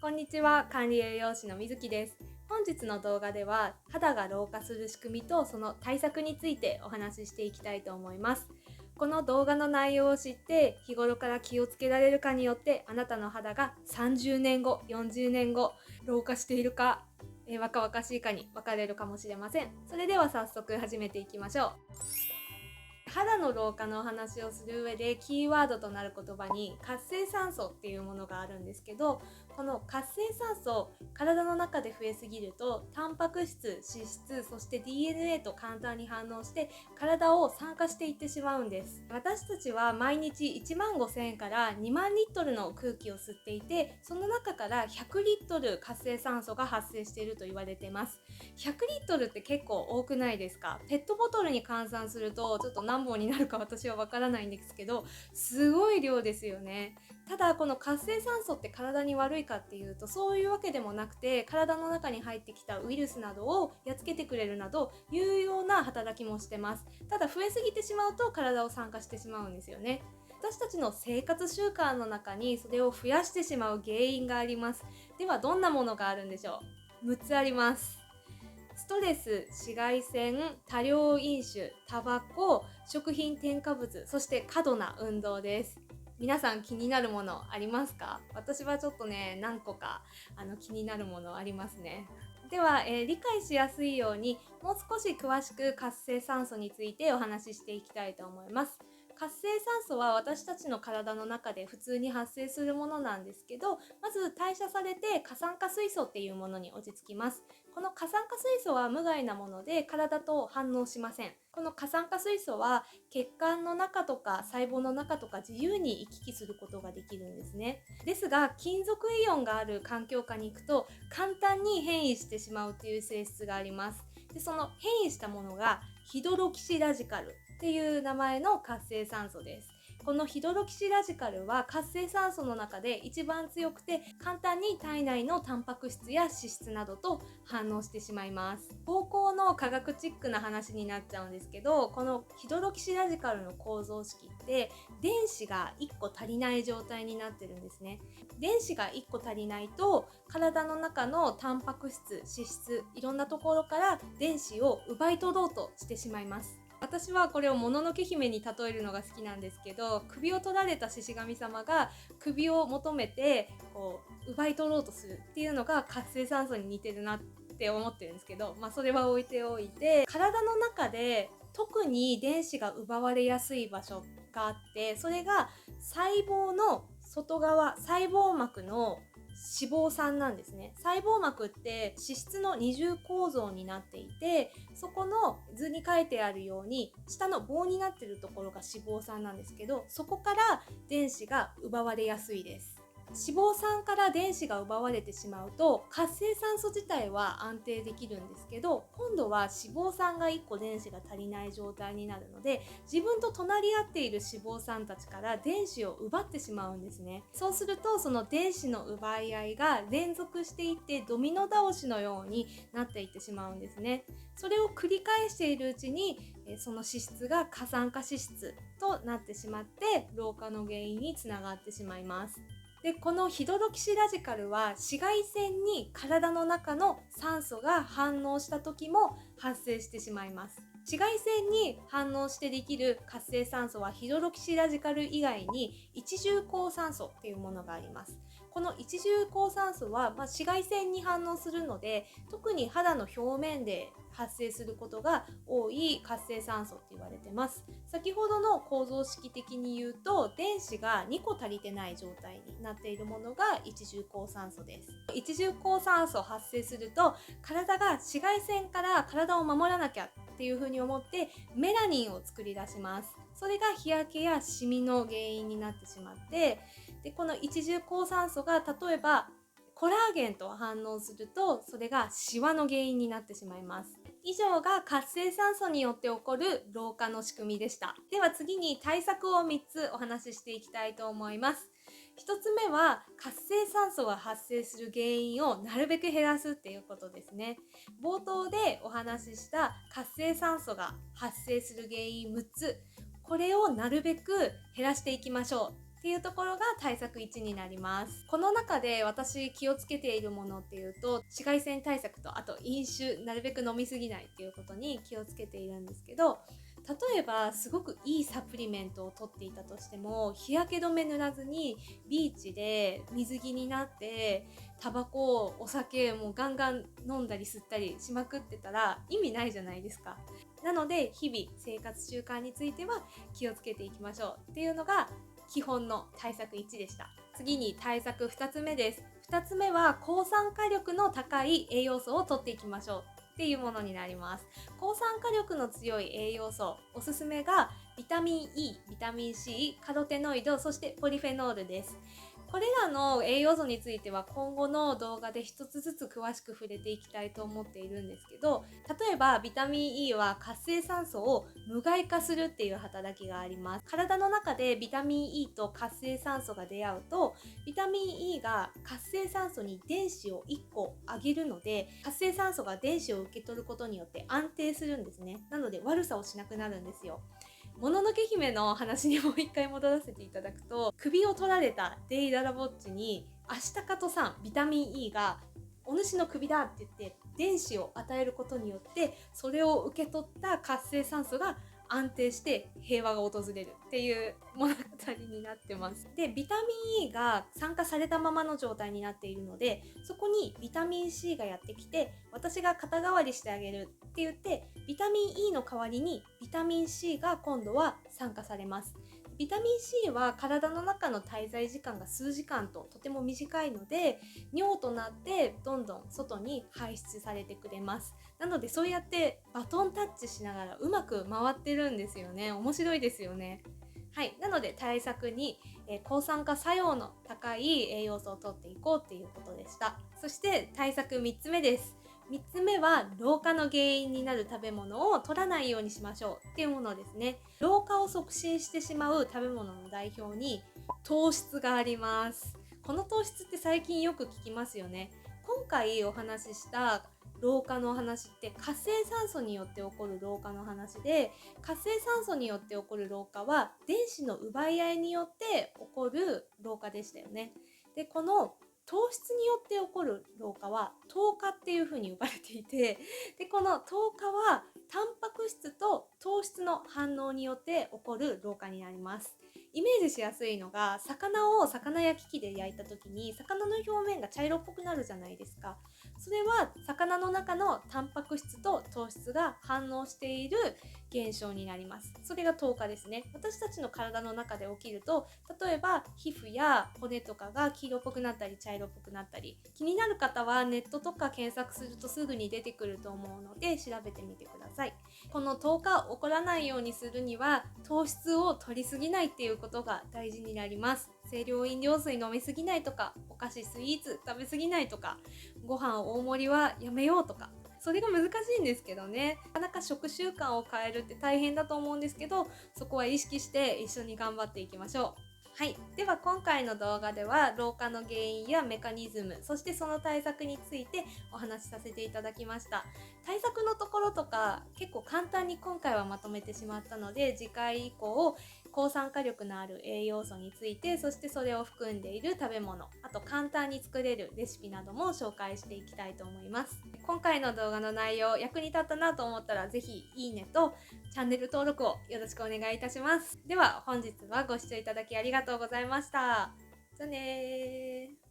こんにちは、管理栄養士のみずきです。本日の動画では肌が老化する仕組みとその対策についてお話ししていきたいと思います。この動画の内容を知って日頃から気をつけられるかによってあなたの肌が30年後、40年後老化しているか、若々しいかに分かれるかもしれません。それでは早速始めていきましょう。肌の老化のお話をする上でキーワードとなる言葉に活性酸素っていうものがあるんですけど、この活性酸素、体の中で増えすぎるとタンパク質、脂質、そして DNA と簡単に反応して体を酸化していってしまうんです。私たちは毎日1万5000円から2万リットルの空気を吸っていて、その中から100リットル活性酸素が発生していると言われています。100リットルって結構多くないですか？ペットボトルに換算するとちょっと何本になるか私はわからないんですけど、すごい量ですよね。ただこの活性酸素って体に悪いかっていうとそういうわけでもなくて、体の中に入ってきたウイルスなどをやっつけてくれるなど有用な働きもしてます。ただ増えすぎてしまうと体を酸化してしまうんですよね。私たちの生活習慣の中にそれを増やしてしまう原因があります。ではどんなものがあるんでしょう？6つあります。ストレス、紫外線、多量飲酒、タバコ、食品添加物、そして過度な運動です。皆さん気になるものありますか？私はちょっとね、何個か気になるものありますね。では、理解しやすいようにもう少し詳しく活性酸素についてお話ししていきたいと思います。活性酸素は私たちの体の中で普通に発生するものなんですけど、まず代謝されて過酸化水素っていうものに落ち着きます。この過酸化水素は無害なもので体と反応しません。この過酸化水素は血管の中とか細胞の中とか自由に行き来することができるんですね。ですが金属イオンがある環境下に行くと簡単に変異してしまうという性質があります。でその変異したものがヒドロキシラジカルっていう名前の活性酸素です。このヒドロキシラジカルは活性酸素の中で一番強くて簡単に体内のタンパク質や脂質などと反応してしまいます。高校の科学チックな話になっちゃうんですけど、このヒドロキシラジカルの構造式って電子が1個足りない状態になってるんですね。電子が1個足りないと体の中のタンパク質、脂質、いろんなところから電子を奪い取ろうとしてしまいます。私はこれをもののけ姫に例えるのが好きなんですけど、首を取られた獅子神様が首を求めてこう奪い取ろうとするっていうのが活性酸素に似てるなって思ってるんですけど、それは置いておいて、体の中で特に電子が奪われやすい場所があって、それが細胞の外側、細胞膜の脂肪酸なんですね。細胞膜って脂質の二重構造になっていて、そこの図に書いてあるように下の棒になっているところが脂肪酸なんですけど、そこから電子が奪われやすいです。脂肪酸から電子が奪われてしまうと活性酸素自体は安定できるんですけど、今度は脂肪酸が1個電子が足りない状態になるので、自分と隣り合っている脂肪酸たちから電子を奪ってしまうんですね。そうするとその電子の奪い合いが連続していってドミノ倒しのようになっていってしまうんですね。それを繰り返しているうちにその脂質が過酸化脂質となってしまって老化の原因につながってしまいます。で、このヒドロキシラジカルは紫外線に体の中の酸素が反応した時も発生してしまいます。紫外線に反応してできる活性酸素はヒドロキシラジカル以外に一重抗酸素っていうものがあります。この一重抗酸素は、紫外線に反応するので、特に肌の表面で発生することが多い活性酸素って言われてます。先ほどの構造式的に言うと、電子が2個足りてない状態になっているものが一重抗酸素です。一重抗酸素発生すると、体が紫外線から体を守らなきゃっていう風に思ってメラニンを作り出します。それが日焼けやシミの原因になってしまって、でこの一重抗酸素が例えばコラーゲンと反応すると、それがシワの原因になってしまいます。以上が活性酸素によって起こる老化の仕組みでした。では次に対策を3つお話ししていきたいと思います。1つ目は活性酸素が発生する原因をなるべく減らすっていうことですね。冒頭でお話しした活性酸素が発生する原因6つ、これをなるべく減らしていきましょうっっていうところが対策1になります。この中で私気をつけているものっていうと、紫外線対策と、あと飲酒なるべく飲みすぎないっていうことに気をつけているんですけど、例えばすごくいいサプリメントを取っていたとしても、日焼け止め塗らずにビーチで水着になってタバコ、お酒もガンガン飲んだり吸ったりしまくってたら意味ないじゃないですか。なので日々生活習慣については気をつけていきましょうっていうのが基本の対策1でした。次に対策2つ目です。2つ目は抗酸化力の高い栄養素を取っていきましょうっていうものになります。抗酸化力の強い栄養素、おすすめがビタミン E、ビタミン C、カロテノイド、そしてポリフェノールです。これらの栄養素については今後の動画で一つずつ詳しく触れていきたいと思っているんですけど、例えばビタミン E は活性酸素を無害化するっていう働きがあります。体の中でビタミン E と活性酸素が出会うと、ビタミン E が活性酸素に電子を1個あげるので、活性酸素が電子を受け取ることによって安定するんですね。なので悪さをしなくなるんですよ。もののけ姫の話にもう一回戻らせていただくと、首を取られたデイダラボッチにアシタカト酸、ビタミン E がお主の首だって言って電子を与えることによって、それを受け取った活性酸素が安定して平和が訪れるっていう物語になってます。で、ビタミン E が酸化されたままの状態になっているので、そこにビタミン C がやってきて、私が肩代わりしてあげるって言って、ビタミン E の代わりにビタミン C が今度は酸化されます。ビタミン C は体の中の滞在時間が数時間ととても短いので、尿となってどんどん外に排出されてくれます。なのでそうやってバトンタッチしながらうまく回ってるんですよね。面白いですよね。はい、なので対策に、抗酸化作用の高い栄養素をとっていこうっていうことでした。そして対策3つ目です。3つ目は老化の原因になる食べ物を取らないようにしましょうっていうものですね。老化を促進してしまう食べ物の代表に糖質があります。この糖質って最近よく聞きますよね。今回お話しした老化の話って活性酸素によって起こる老化の話で、活性酸素によって起こる老化は電子の奪い合いによって起こる老化でしたよね。で、この糖質によって起こる老化は糖化っていう風に呼ばれていて、でこの糖化はタンパク質と糖質の反応によって起こる老化になります。イメージしやすいのが、魚を魚焼き器で焼いた時に魚の表面が茶色っぽくなるじゃないですか。それは魚の中のタンパク質と糖質が反応している現象になります。それが糖化ですね。私たちの体の中で起きると、例えば皮膚や骨とかが黄色っぽくなったり茶色っぽくなったり、気になる方はネットとか検索するとすぐに出てくると思うので調べてみてください。この糖化起こらないようにするには、糖質を取りすぎないっていうことが大事になります。清涼飲料水飲みすぎないとか、お菓子スイーツ食べすぎないとか、ご飯大盛りはやめようとか、それが難しいんですけどね。なかなか食習慣を変えるって大変だと思うんですけど、そこは意識して一緒に頑張っていきましょう。はい。では今回の動画では老化の原因やメカニズム、そしてその対策についてお話しさせていただきました。対策のところとか結構簡単に今回はまとめてしまったので、次回以降抗酸化力のある栄養素について、そしてそれを含んでいる食べ物、あと簡単に作れるレシピなども紹介していきたいと思います。今回の動画の内容役に立ったなと思ったら、ぜひいいねとチャンネル登録をよろしくお願いいたします。では本日はご視聴いただきありがとうございました。じゃあねー。